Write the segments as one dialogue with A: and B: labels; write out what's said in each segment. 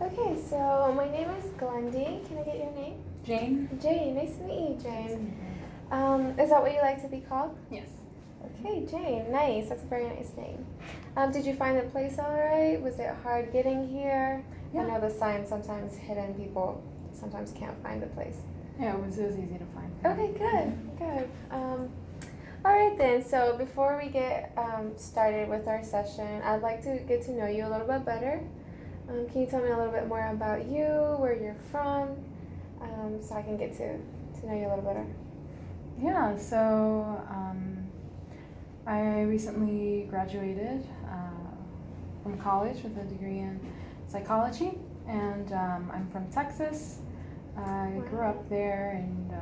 A: Okay, so my name is Glendy. Can I get your name?
B: Jane?
A: Jane. Nice to meet you, Jane. Is that what you like to be called?
B: Yes.
A: Okay, Jane. Nice. That's a very nice name. Did you find the place all right? Was it hard getting here?
B: Yeah.
A: I know the signs sometimes hidden. People sometimes can't find the place.
B: Yeah, it was easy to find.
A: Okay, good. All right then. So before we get started with our session, I'd like to get to know you a little bit better. Can you tell me a little bit more about you, where you're from, so I can get to know you a little better?
B: Yeah, so I recently graduated from college with a degree in psychology, and I'm from Texas. I grew up there, and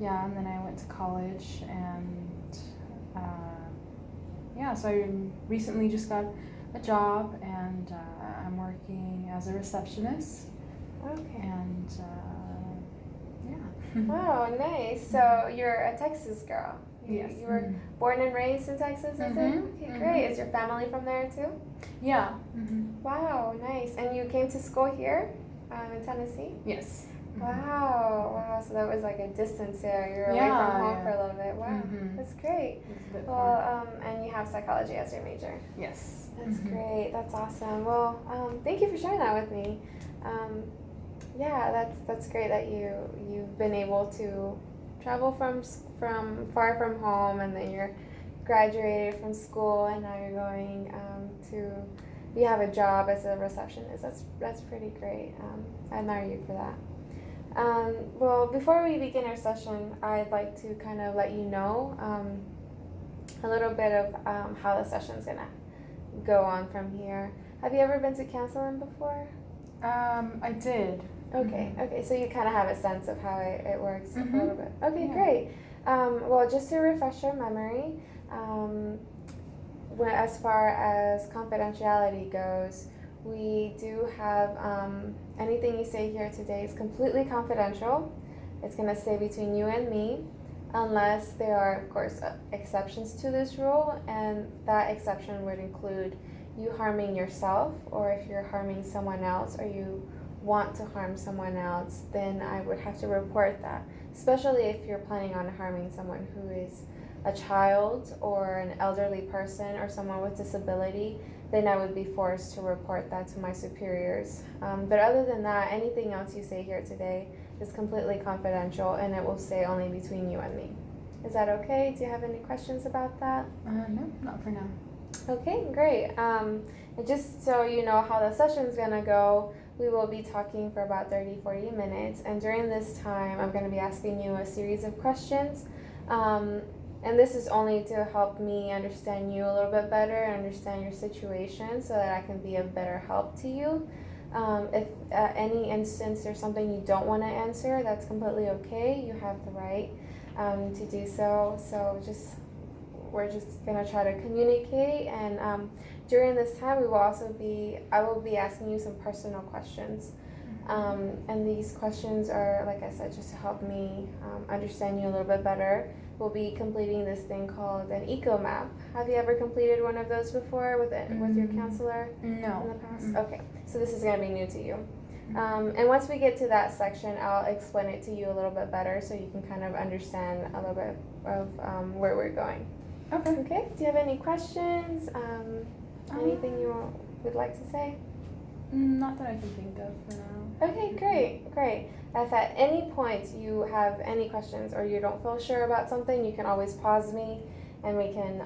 B: and then I went to college, and so I recently just got a job, and I'm working as a receptionist.
A: Okay.
B: And
A: Wow, nice. So you're a Texas girl.
B: Yes.
A: You were born and raised in Texas, is it? Okay, great. Is your family from there too?
B: Yeah.
A: Wow, nice. And you came to school here in Tennessee?
B: Yes.
A: Wow. So that was like a distance there. You were away from home for a little bit. Wow, that's great. Well, and you have psychology as your major.
B: Yes.
A: That's great. That's awesome. Well, thank you for sharing that with me. That's great that you've been able to travel from far from home, and then you're graduated from school, and now you're going you have a job as a receptionist. That's pretty great. I admire you for that. Well, before we begin our session, I'd like to kind of let you know a little bit of how the session's gonna go on from here. Have you ever been to counseling before?
B: I did.
A: Okay, so you kind of have a sense of how it works a little bit. Okay, great. Well, just to refresh your memory, as far as confidentiality goes, we do have anything you say here today is completely confidential. It's going to stay between you and me, unless there are, of course, exceptions to this rule, and that exception would include you harming yourself, or if you're harming someone else, or you want to harm someone else, then I would have to report that, especially if you're planning on harming someone who is a child or an elderly person or someone with disability. Then I would be forced to report that to my superiors. But other than that, anything else you say here today is completely confidential, and it will stay only between you and me. Is that okay? Do you have any questions about that?
B: No, not for now.
A: Okay, great. And just so you know how the session's gonna go, we will be talking for about 30-40 minutes, and during this time I'm going to be asking you a series of questions, and this is only to help me understand you a little bit better and understand your situation so that I can be of better help to you. If at any instance there's something you don't want to answer, that's completely okay. You have the right to do so. We're just going to try to communicate, and during this time I will be asking you some personal questions, and these questions are, like I said, just to help me understand you a little bit better. We'll be completing this thing called an eco map. Have you ever completed one of those before with your counselor?
B: No.
A: In the past? Okay, so this is going to be new to you. And once we get to that section, I'll explain it to you a little bit better so you can kind of understand a little bit of where we're going. Okay. Do you have any questions? Anything you would like to say?
B: Not that I can think of for now.
A: Okay, great. If at any point you have any questions or you don't feel sure about something, you can always pause me, and we can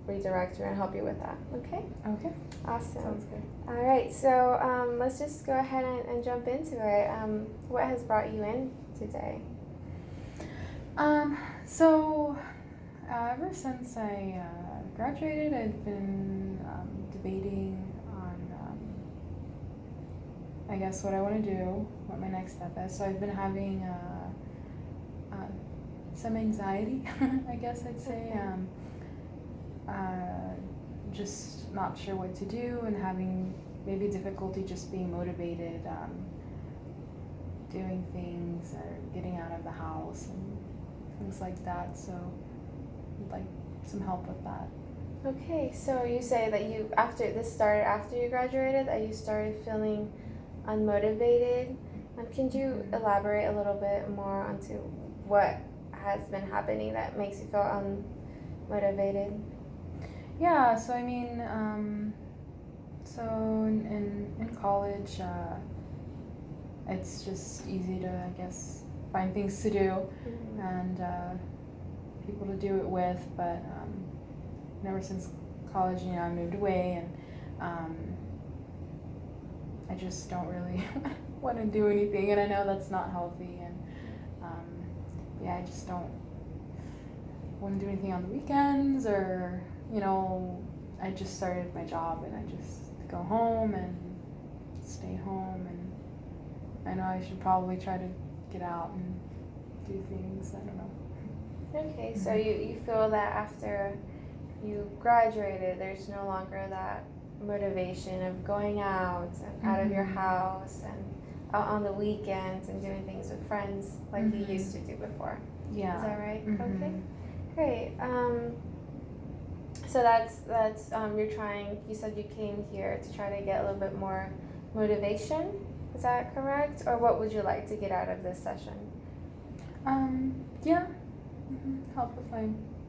A: redirect you and help you with that. Okay?
B: Okay.
A: Awesome.
B: Sounds good.
A: All right, so let's just go ahead and jump into it. What has brought you in today?
B: So ever since I graduated, I've been debating on, I guess, what I want to do, what my next step is. So I've been having some anxiety, I guess I'd say. Just not sure what to do, and having maybe difficulty just being motivated, doing things or getting out of the house and things like that. So I'd like some help with that.
A: Okay, so you say that you after this started after you graduated that you started feeling unmotivated. Can you elaborate a little bit more onto what has been happening that makes you feel unmotivated?
B: Yeah, so I mean, so in college, it's just easy to, I guess, find things to do
A: Mm-hmm.
B: and people to do it with, but ever since college, I moved away and I just don't really want to do anything, and I know that's not healthy, and yeah, I just don't want to do anything on the weekends, or I just started my job and I just go home and stay home, and I know I should probably try to get out and do things. I don't know.
A: Okay, so you feel that after you graduated, there's no longer that motivation of going out and out of your house and out on the weekends and doing things with friends like you used to do before.
B: Yeah.
A: Is that right?
B: Mhm.
A: Okay, great. So that's you're trying. You said you came here to try to get a little bit more motivation. Is that correct? Or what would you like to get out of this session?
B: Yeah. Help with my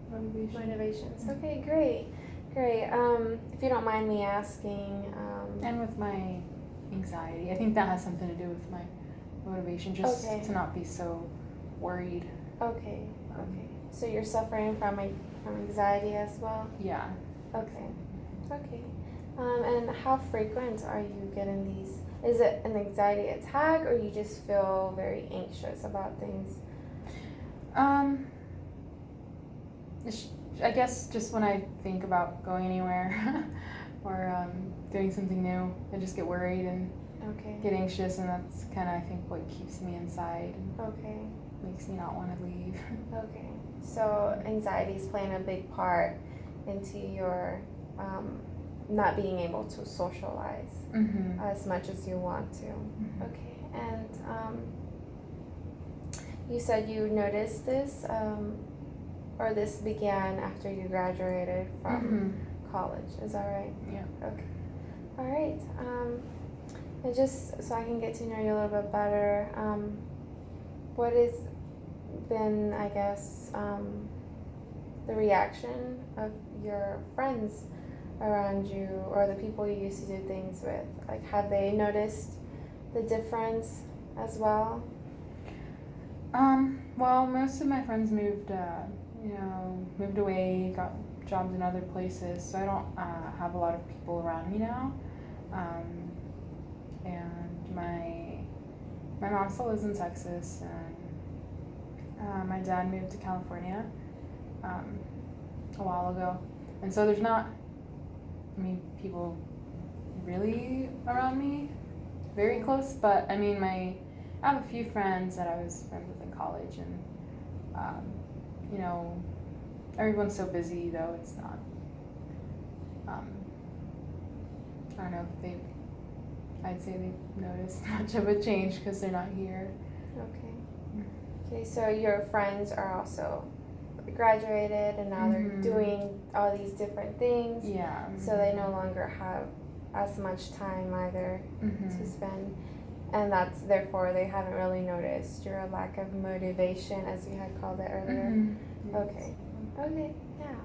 B: motivation.
A: Motivations. Okay, great, great. If you don't mind me asking.
B: And with my anxiety, I think that has something to do with my motivation, just
A: Okay.
B: to not be so worried.
A: Okay, okay. So you're suffering from anxiety as well?
B: Yeah.
A: Okay, okay. And how frequent are you getting these? Is it an anxiety attack, or you just feel very anxious about things?
B: I guess just when I think about going anywhere or doing something new, I just get worried and
A: Okay.
B: get anxious, and that's kind of, I think, what keeps me inside and
A: Okay.
B: makes me not want to leave.
A: Okay. So anxiety is playing a big part into your not being able to socialize as much as you want to. Okay. And you said you noticed this, or this began after you graduated from college. Is that right?
B: Yeah.
A: Okay. All right. And just so I can get to know you a little bit better, what has been, I guess, the reaction of your friends around you or the people you used to do things with? Like, have they noticed the difference as well?
B: Well, most of my friends moved away, got jobs in other places, so I don't have a lot of people around me now. And my mom still lives in Texas, and my dad moved to California a while ago, and so there's not, people really around me, very close. But I have a few friends that I was friends with in college, and everyone's so busy, though it's not. I don't know if I'd say they've noticed much of a change because they're not here.
A: Okay. Okay, so your friends are also graduated and now they're doing all these different things.
B: Yeah.
A: So they no longer have as much time either to spend. And that's therefore they haven't really noticed your lack of motivation, as you had called it earlier.
B: Yes.
A: Okay. Okay, yeah.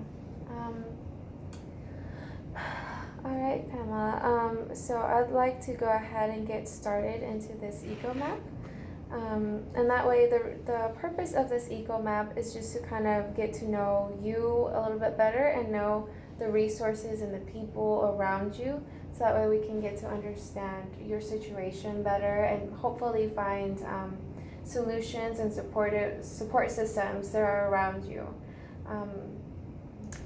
A: All right, Pamela. So I'd like to go ahead and get started into this eco map. And that way, the purpose of this eco map is just to kind of get to know you a little bit better and know the resources and the people around you. So that way we can get to understand your situation better and hopefully find solutions and support systems that are around you.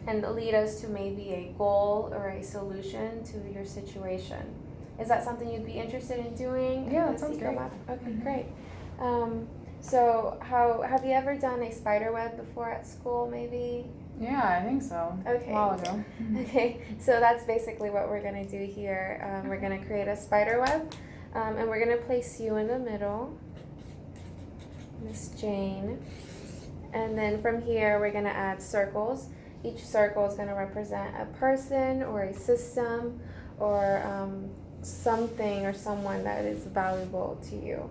A: And lead us to maybe a goal or a solution to your situation. Is that something you'd be interested in doing?
B: Yeah, that sounds great.
A: Okay, great. So have you ever done a spider web before at school, maybe?
B: Yeah, I think so.
A: Okay.
B: A while ago.
A: Okay, so that's basically what we're gonna do here. We're gonna create a spider web, and we're gonna place you in the middle, Miss Jane. And then from here, we're gonna add circles. each circle is going to represent a person or a system or something or someone that is valuable to you.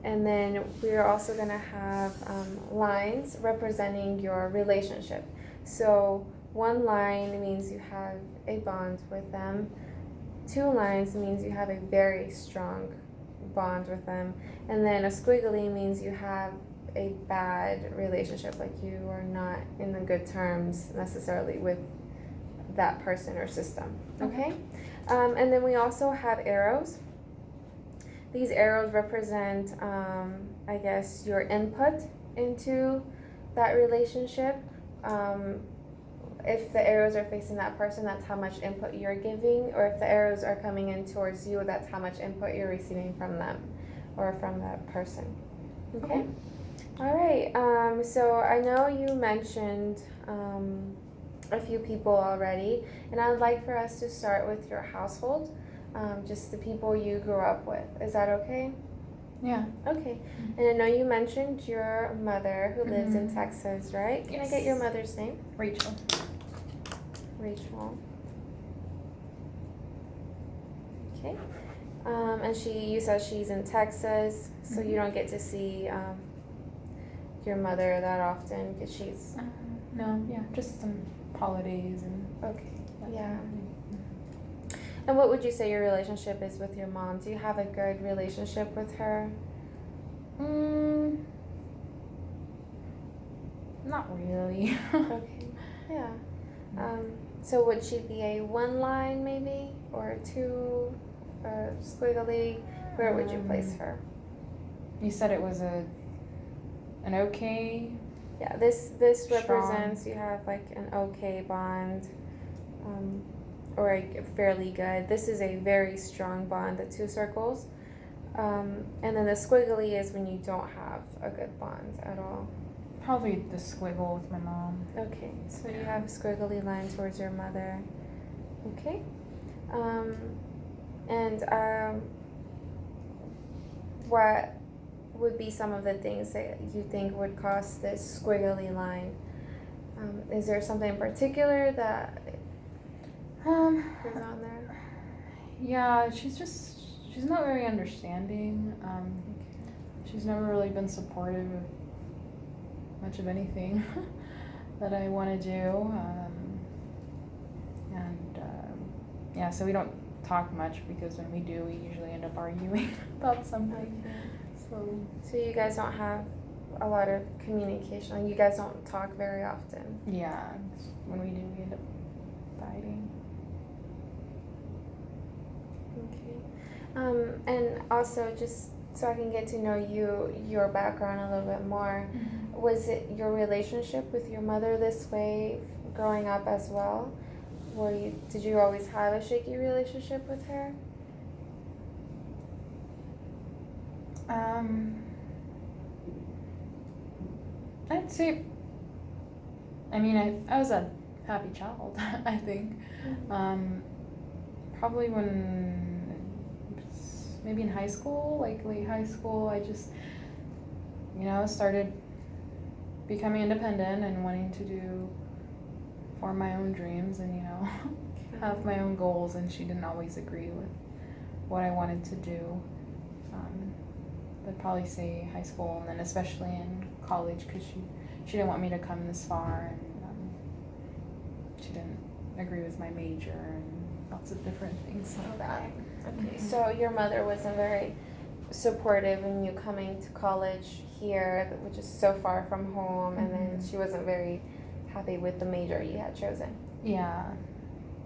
A: And then we're also going to have lines representing your relationship. So one line means you have a bond with them. 2 lines means you have a very strong bond with them. And then a squiggly means you have a bad relationship, like you are not in the good terms necessarily with that person or system. Okay? And then we also have arrows. These arrows represent, I guess, your input into that relationship. If the arrows are facing that person, that's how much input you're giving, or if the arrows are coming in towards you, that's how much input you're receiving from them or from that person. Okay? All right. So I know you mentioned a few people already, and I would like for us to start with your household, just the people you grew up with. Is that okay?
B: Yeah.
A: Okay. And I know you mentioned your mother who lives in Texas, right? Can I get your mother's name?
B: Rachel.
A: Rachel. Okay. And you said she's in Texas, so you don't get to see your mother that often because she's.
B: No, yeah, just some holidays and.
A: Okay. Yeah. And what would you say your relationship is with your mom? Do you have a good relationship with her?
B: Not really.
A: Okay. Yeah. So would she be a 1 line maybe, or a 2, or squiggly? Where would you place her?
B: You said it was an okay.
A: Yeah. This represents you have like an okay bond, or a fairly good. This is a very strong bond. The 2 circles, and then the squiggly is when you don't have a good bond at all.
B: Probably the squiggle with my mom.
A: Okay, so you have a squiggly line towards your mother. Okay. What would be some of the things that you think would cause this squiggly line? Is there something in particular that is on there?
B: Yeah, she's not very understanding. She's never really been supportive of much of anything that I want to do. Yeah, so we don't talk much because when we do, we usually end up arguing about something.
A: So you guys don't have a lot of communication. Like you guys don't talk very often.
B: Yeah, when we do, we end up fighting.
A: Okay. And also, just so I can get to know your background a little bit more, was it your relationship with your mother this way growing up as well? Did you always have a shaky relationship with her?
B: I'd say, I mean, I was a happy child, I think. Probably maybe in high school, like late high school, I just, started becoming independent and wanting to form my own dreams and, have my own goals, and she didn't always agree with what I wanted to do. I'd probably say high school, and then especially in college, because she didn't want me to come this far, and she didn't agree with my major and lots of different things like that.
A: Okay, so your mother wasn't very supportive in you coming to college here, which is so far from home, and then she wasn't very happy with the major you had chosen.
B: Yeah.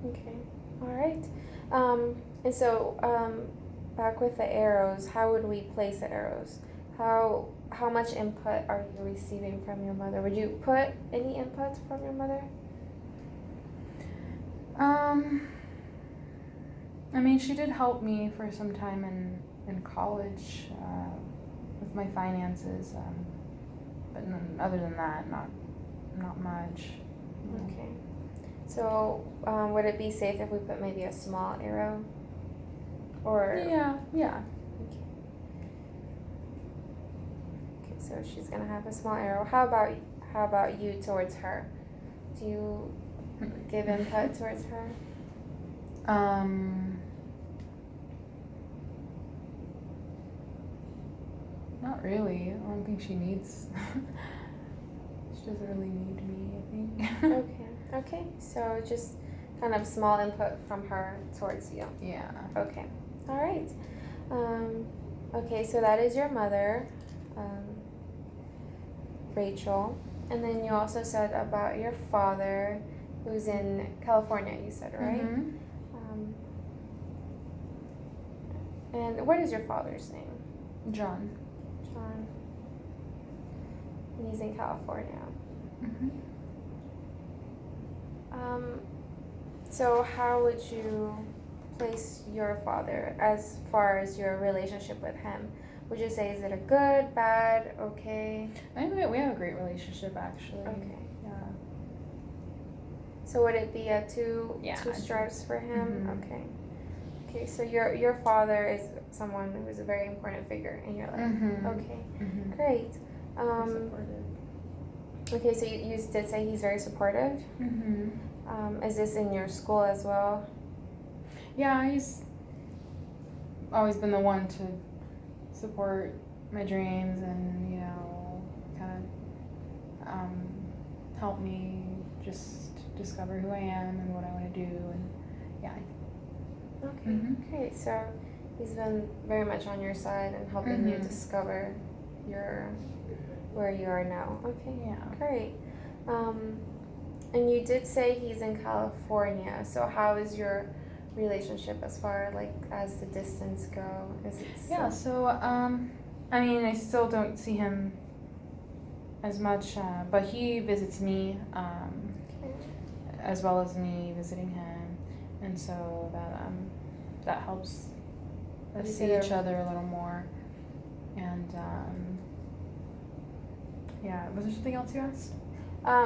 A: Okay, all right. And so back with the arrows, how would we place the arrows? How much input are you receiving from your mother? Would you put any input from your mother?
B: I mean, she did help me for some time in college with my finances, but other than that, not much.
A: Okay. So would it be safe if we put maybe a small arrow? Or
B: yeah.
A: Okay, so she's gonna have a small arrow. How about you towards her? Do you give input towards her?
B: Not really. I don't think she needs. She doesn't really need me, I think.
A: Okay. So just kind of small input from her towards you.
B: Yeah.
A: Okay. All right. Okay, so that is your mother, Rachel. And then you also said about your father, who's in California, you said, right?
B: Mm-hmm.
A: And what is your father's name?
B: John.
A: John. And he's in California.
B: Mm-hmm.
A: So how would you place your father as far as your relationship with him? Would you say, is it a good, bad, okay?
B: I think we have a great relationship, actually.
A: Okay.
B: Yeah.
A: So would it be a two stripes for him?
B: Mm-hmm.
A: Okay. Okay, so your father is someone who's a very important figure in your life.
B: Mm-hmm.
A: Okay,
B: Mm-hmm.
A: great.
B: Supportive.
A: Okay, so you did say he's very supportive.
B: Mm-hmm.
A: Is this in your school as well?
B: Yeah, he's always been the one to support my dreams and, you know, kind of help me just discover who I am and what I want to do. And yeah.
A: Okay,
B: Mm-hmm.
A: great. So he's been very much on your side and helping you
B: Mm-hmm.
A: discover where you are now. Okay,
B: Yeah.
A: great. And you did say he's in California. So how is your relationship as far as the distance go? Is it
B: Yeah, so I mean, I still don't see him as much, but he visits me,
A: okay.
B: as well as me visiting him, and so that helps us
A: Is
B: see
A: it
B: each other a little more. And yeah, was there something else you asked?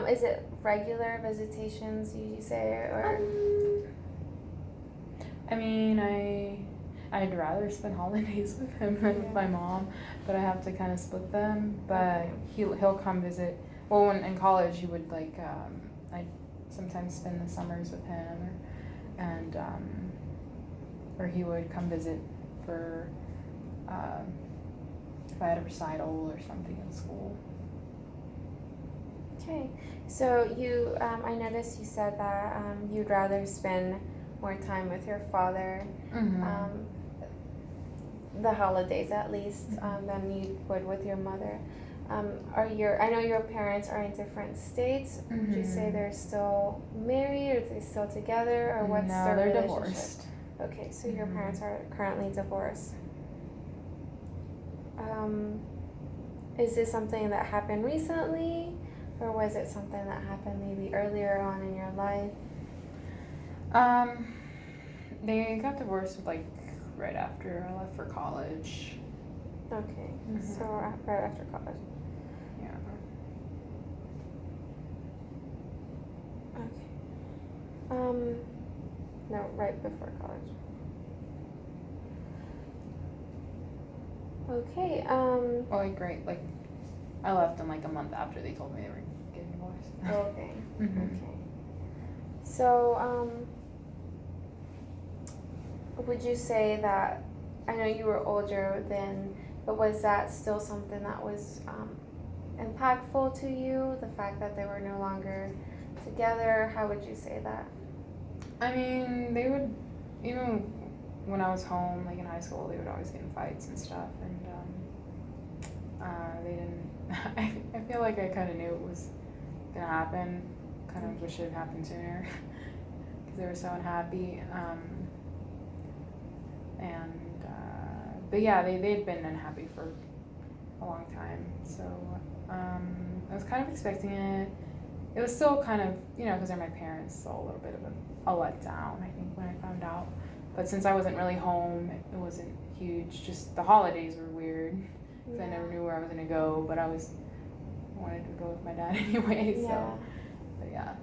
A: Is it regular visitations you say, or?
B: I mean, I'd rather spend holidays with him than with my mom, but I have to kind of split them. But
A: Okay.
B: he'll come visit. Well, when in college, he would I'd sometimes spend the summers with him, or he would come visit for if I had a recital or something in school.
A: Okay, so you, I noticed you said that you'd rather spend more time with your father,
B: Mm-hmm.
A: the holidays at least, than you would with your mother. I know your parents are in different states. Would you say
B: Mhm.
A: they're still married, or are they still together, or what's
B: No,
A: their
B: they're
A: relationship?
B: divorced.
A: Okay, so your
B: Mhm.
A: parents are currently divorced. Is this something that happened recently, or was it something that happened maybe earlier on in your life?
B: They got divorced right after I left for college.
A: Okay,
B: Mhm.
A: so right after college.
B: Yeah.
A: Okay. No, right before college. Okay.
B: Well, I left them a month after they told me they were getting divorced.
A: Okay.
B: Mhm.
A: Okay. So, would you say that, I know you were older then, but was that still something that was impactful to you? The fact that they were no longer together? How would you say that?
B: I mean, they would, even when I was home, in high school, they would always get in fights and stuff, and they didn't. I feel like I kind of knew it was gonna happen. Kind of wish it had happened sooner, because they were so unhappy. But yeah, they'd been unhappy for a long time, so I was kind of expecting it. It was still kind of, because they're my parents, so a little bit of a letdown, I think, when I found out. But since I wasn't really home, it wasn't huge. Just the holidays were weird, because I never knew where I was going to go, but I wanted to go with my dad anyway,
A: Yeah.
B: so, but yeah.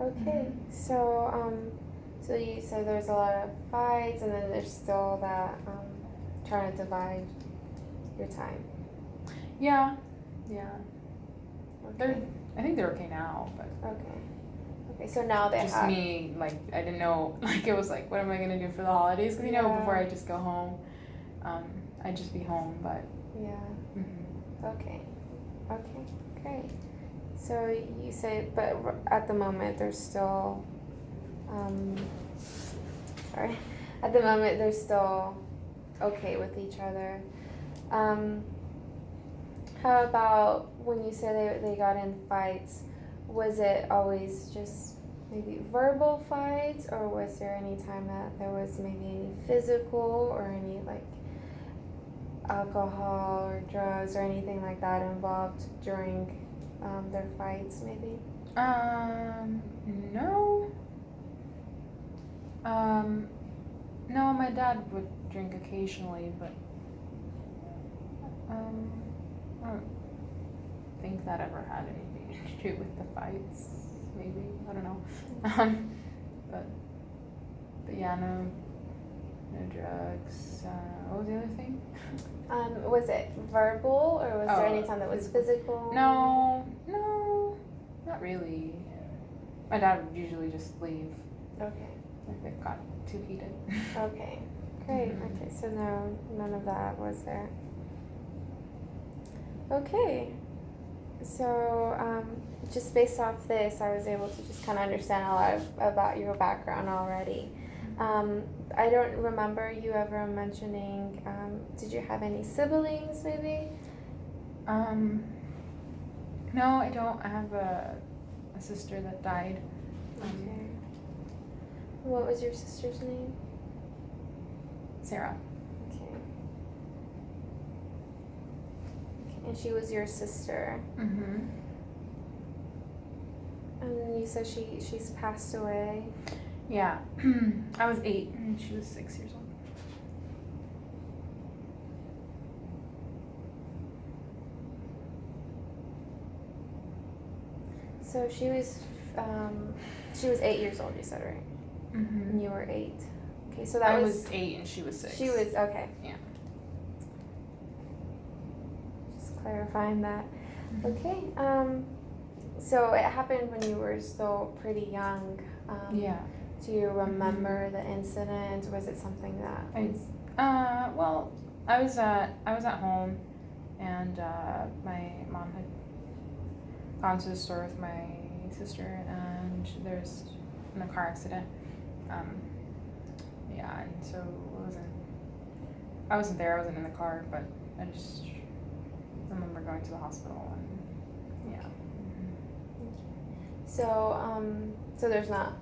A: Okay, so you said there's a lot of fights, and then there's still that trying to divide your time.
B: Yeah.
A: Okay.
B: I think they're okay now, but.
A: Okay. Okay, so now they
B: Just
A: have.
B: me, like, I didn't know, like, it was like, what am I gonna do for the holidays? Because, before I just go home, I'd just be home, but.
A: Yeah.
B: Mm-hmm.
A: Okay. Okay. Great. So you say, but at the moment they're still, sorry, at the moment they're still okay with each other. How about when you say they got in fights? Was it always just maybe verbal fights, or was there any time that there was maybe any physical or any like alcohol or drugs or anything like that involved during their fights, maybe?
B: No. No, my dad would drink occasionally, but I don't think that ever had anything to do with the fights. Maybe, I don't know. But yeah, no drugs. What was the other thing?
A: Was it verbal, or was there any time that was physical?
B: No, not really. My dad would usually just leave.
A: Okay.
B: If it got too heated.
A: Okay. Great. Okay, so no, none of that was there. Okay. So, just based off this, I was able to just kind of understand a lot about your background already. I don't remember you ever mentioning, did you have any siblings, maybe?
B: No, I don't. I have a sister that died.
A: Okay. What was your sister's name?
B: Sarah.
A: Okay. And she was your sister.
B: Mm-hmm.
A: And you said she's passed away.
B: Yeah. I was 8 and she was 6 years old.
A: So she was 8 years old, you said, right?
B: Mm-hmm.
A: And you were 8. Okay, so that
B: I was 8 and she was 6.
A: She was, okay.
B: Yeah.
A: Just clarifying that.
B: Mm-hmm.
A: Okay. So it happened when you were still pretty young.
B: Yeah.
A: Do you remember the incident? Was it something that was...
B: Well, I was at home, and my mom had gone to the store with my sister, and there's been a car accident. Yeah, and so I wasn't there. I wasn't in the car, but I just remember going to the hospital, and yeah.
A: So there's not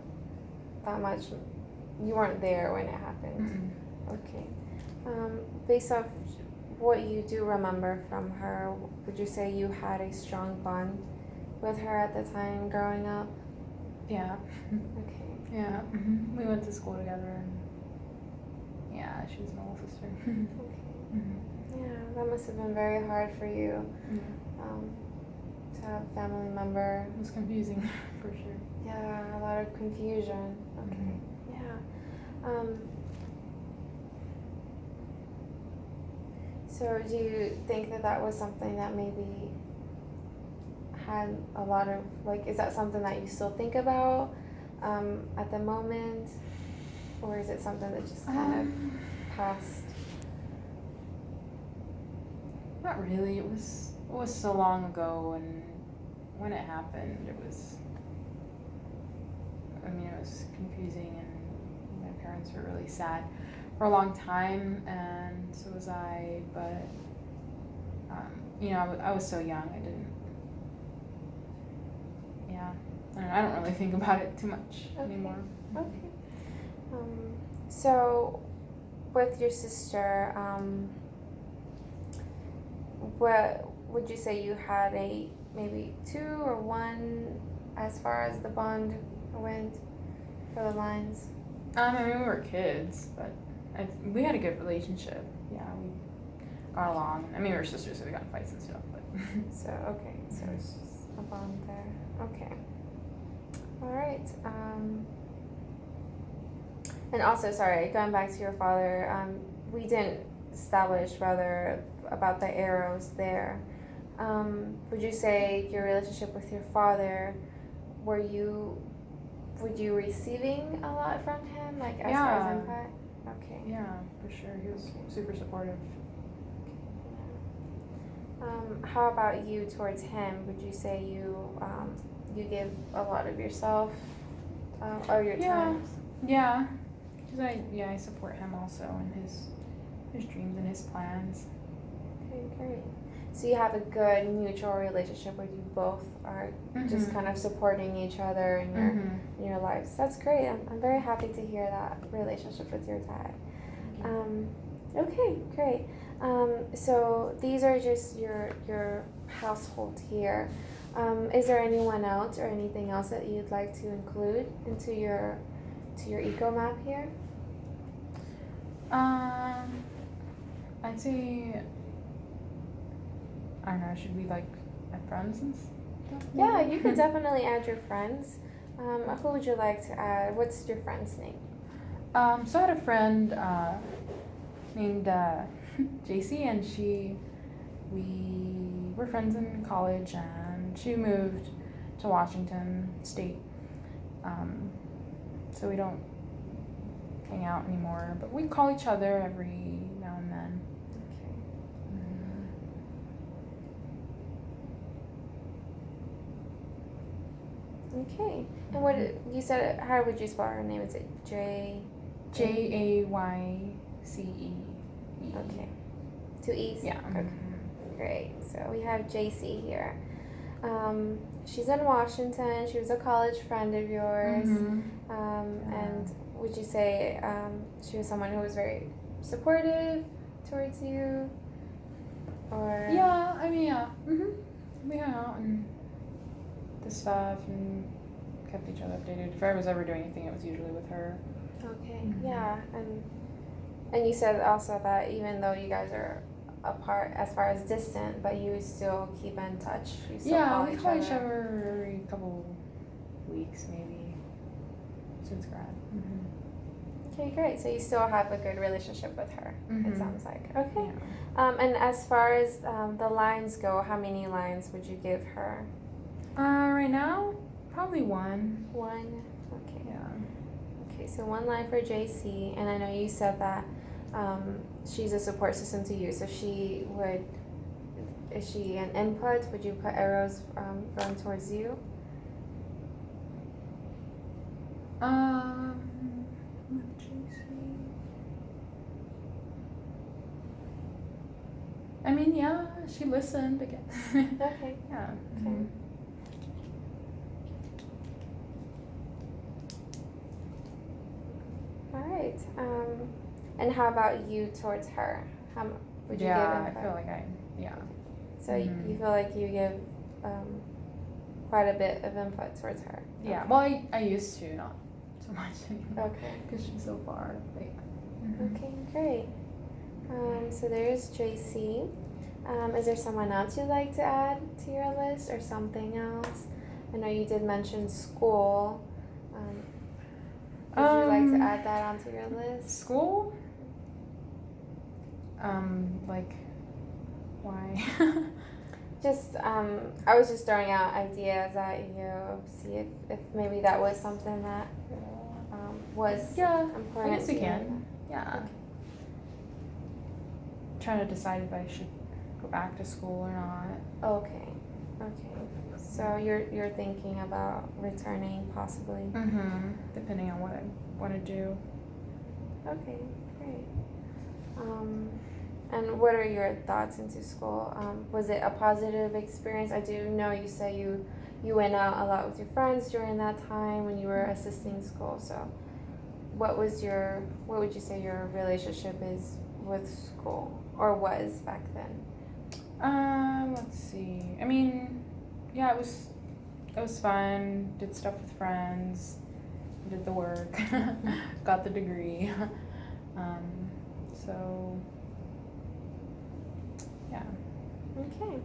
A: that much. You weren't there when it happened.
B: Mm-mm.
A: Okay. Based off what you do remember from her, would you say you had a strong bond with her at the time growing up?
B: Yeah.
A: Okay.
B: Yeah. Mm-hmm. We went to school together, and yeah, she was my little sister.
A: Okay.
B: Mm-hmm.
A: Yeah, that must have been very hard for you. To have a family member.
B: It was confusing, for sure.
A: Yeah, a lot of confusion. Okay. Yeah. So do you think that was something that maybe had a lot of, like, is that something that you still think about at the moment? Or is it something that just kind of passed?
B: Not really. It was so long ago, and when it happened, it was confusing, and my parents were really sad for a long time, and so was I, but I was so young. I didn't, I don't really think about it too much anymore.
A: Okay. So with your sister, what would you say you had a maybe 2 or 1 as far as the bond went for the lines?
B: We were kids, but we had a good relationship. Yeah, we got along. We were sisters, so we got in fights and stuff, but.
A: So it's just a bond there. Okay. All right. And also, sorry, going back to your father, we didn't establish whether about the arrows there. Would you say your relationship with your father, were you would you receiving a lot from him, like as far
B: Yeah.
A: as input? Okay.
B: Yeah, for sure. He was super supportive.
A: How about you towards him? Would you say you give a lot of yourself or your
B: Yeah.
A: time?
B: Yeah, because I support him also in his dreams and his plans.
A: Okay, great. So you have a good mutual relationship where you both are just kind of supporting each other in your lives. That's great. I'm very happy to hear that relationship with your dad. Okay, great. So these are just your household here. Is there anyone else or anything else that you'd like to include into your eco map here?
B: I'd say, I don't know, should we like add friends and stuff?
A: Yeah, you could definitely add your friends. Who would you like to add? What's your friend's name?
B: So I had a friend named JC, and we were friends in college, and she moved to Washington State. So we don't hang out anymore, but we call each other every now and then.
A: Okay. And what you said? How would you spell her name? Is it J?
B: Jayce.
A: Okay. 2 E's.
B: Yeah.
A: Okay. Great. So we have JC here. She's in Washington. She was a college friend of yours. And would you say she was someone who was very supportive towards you? Or
B: Yeah, I mean, yeah. We hung out and did stuff and kept each other updated. If I was ever doing anything, it was usually with her.
A: Okay. Yeah. And you said also that even though you guys are apart as far as distant, but you still keep in touch. You still call
B: we call each other every couple weeks, maybe, since grad.
A: Okay, great. So you still have a good relationship with her, it sounds like. Okay.
B: Yeah.
A: And as far as the lines go, how many lines would you give her?
B: Right now, probably one.
A: One? Okay.
B: Yeah.
A: Okay, so one line for JC, and I know you said that she's a support system to you, so is she an input? Would you put arrows going towards you?
B: With JC. I mean, yeah, she listened, I guess.
A: Okay.
B: Yeah.
A: Okay. All right. And how about you towards her? How would you give input?
B: I feel like
A: So you feel like you give quite a bit of input towards her.
B: Yeah,
A: Okay.
B: well, I used to, not so much anymore.
A: Okay.
B: Because she's so far. But yeah.
A: Okay, great. So there's JC. Is there someone else you'd like to add to your list or something else? I know you did mention school. Would you like to add that onto your list?
B: School? Like, why?
A: Just, I was just throwing out ideas at you, see if maybe that was something that was important.
B: I guess we
A: to you.
B: can. Yeah.
A: Okay.
B: Trying to decide if I should go back to school or not.
A: Okay. So you're thinking about returning possibly.
B: Depending on what I want to do.
A: Okay, great. And what are your thoughts into school? Was it a positive experience? I do know you say you went out a lot with your friends during that time when you were assisting school. So, what would you say your relationship is with school or was back then?
B: Let's see. I mean, yeah, it was fun. Did stuff with friends. Did the work. Got the degree. So yeah.
A: Okay.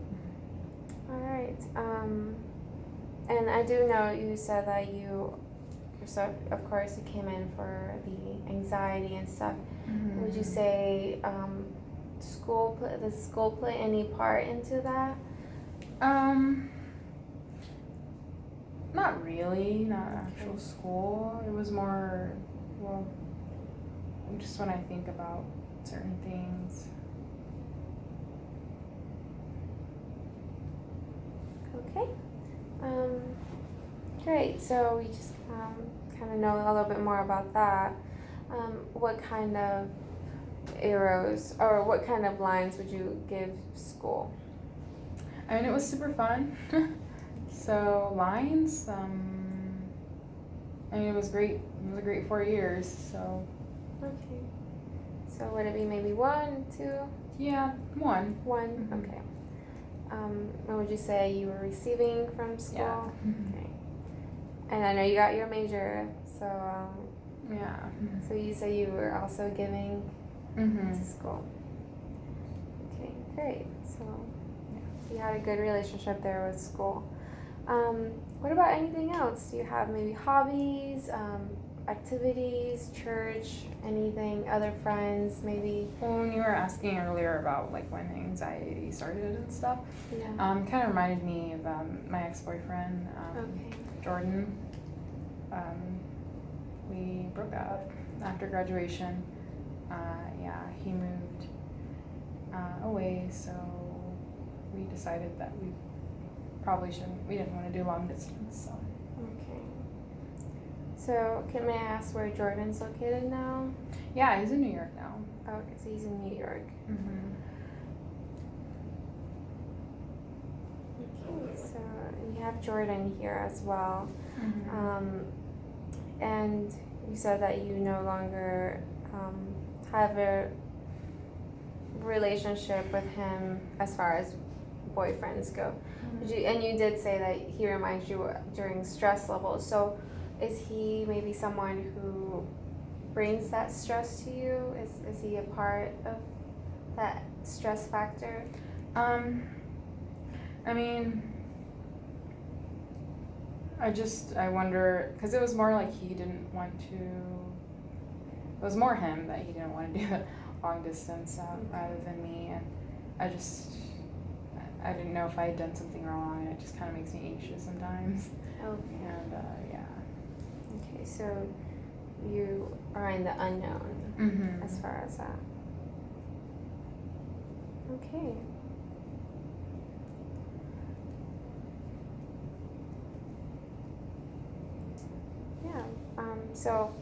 A: All right. And I do know you said that so of course you came in for the anxiety and stuff. Would you say does school play any part into that?
B: Not really, not actual school. It was more, well, just when I think about certain things.
A: Okay. Great. So we just kind of know a little bit more about that. What kind of arrows or what kind of lines would you give school?
B: I mean, it was super fun. So lines, I mean, it was great. It was a great 4 years. So
A: Okay. So would it be maybe 1, 2?
B: yeah, one.
A: 1.
B: Mhm.
A: Okay. What would you say you were receiving from school?
B: Yeah.
A: Okay. And I know you got your major, so
B: Yeah.
A: so you say you were also giving
B: Mhm.
A: to school. Okay, great. So you had a good relationship there with school. What about anything else? Do you have maybe hobbies, activities, church, anything, other friends, maybe?
B: Well, when you were asking earlier about like when anxiety started and stuff,
A: Yeah.
B: kind of reminded me of my ex-boyfriend,
A: Okay.
B: Jordan. We broke up after graduation. Yeah, he moved away, so we decided that we probably shouldn't. We didn't want to do long distance. So.
A: Okay. So may I ask where Jordan's located now?
B: Yeah, he's in New York now.
A: Oh, okay, so he's in New York.
B: Mm-hmm.
A: Okay, so you have Jordan here as well.
B: Mm-hmm.
A: And you said that you no longer have a relationship with him as far as boyfriends go. And you did say that he reminds you during stress levels. So is he maybe someone who brings that stress to you? Is he a part of that stress factor?
B: I mean, I wonder, because it was more like he didn't want to, it was more him that he didn't want to do the long distance rather than me. And I didn't know if I had done something wrong, and it just kind of makes me anxious sometimes.
A: Okay.
B: And yeah.
A: Okay, so you are in the unknown
B: Mm-hmm.
A: as far as that. Okay. Yeah. So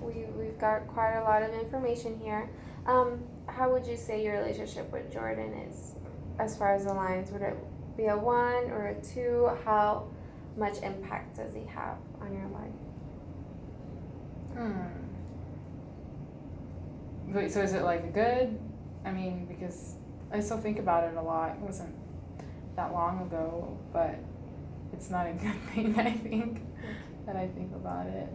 A: we've got quite a lot of information here. How would you say your relationship with Jordan is as far as the lines? Would it be a 1 or a 2? How much impact does he have on your life?
B: Wait, so is it like good? I mean, because I still think about it a lot. It wasn't that long ago, but it's not a good thing, I think, that I think about it.